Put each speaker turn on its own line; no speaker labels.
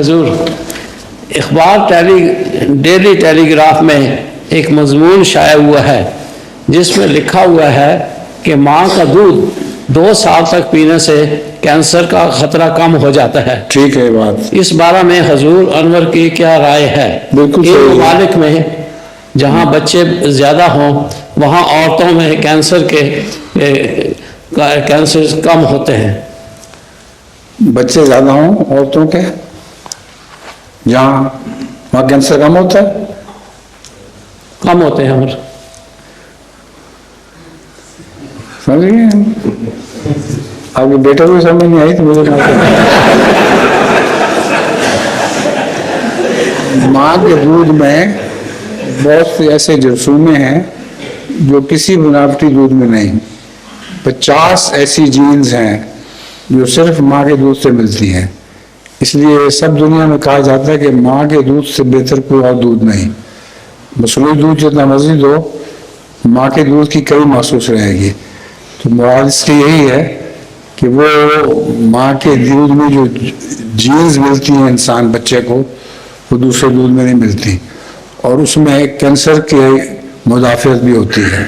حضور، ڈیلی ٹیلی گراف میں ایک مضمون شائع ہوا ہے جس میں لکھا ہوا ہے کہ ماں کا دودھ 2 سال تک پینے سے کینسر کا خطرہ کم ہو جاتا ہے۔
ٹھیک ہے بات،
اس بارے میں حضور انور کی کیا رائے ہے؟
بالکل
ان
صحیح ہے۔
ممالک میں جہاں بچے زیادہ ہوں وہاں عورتوں میں کینسر کم ہوتے ہیں۔
بچے زیادہ ہوں عورتوں کے، جہاں وہاں کینسر کم ہوتا ہے؟
کم ہوتے ہیں۔ اور
سمجھ گئے؟ آپ کے بیٹے کو سمجھ نہیں آئی تو مجھے ماں کے دودھ میں بہت سے ایسے جرثومے ہیں جو کسی بناوٹی دودھ میں نہیں۔ 50 ایسی جینز ہیں جو صرف ماں کے دودھ سے ملتی ہیں۔ اس لیے سب دنیا میں کہا جاتا ہے کہ ماں کے دودھ سے بہتر کوئی اور دودھ نہیں۔ مصنوعی دودھ جتنا مزید ہو، ماں کے دودھ کی کمی محسوس رہے گی۔ تو مراد اس کی یہی ہے کہ وہ ماں کے دودھ میں جو جینز ملتی ہیں انسان بچے کو، وہ دوسرے دودھ میں نہیں ملتی، اور اس میں کینسر کی مدافعت بھی ہوتی ہے۔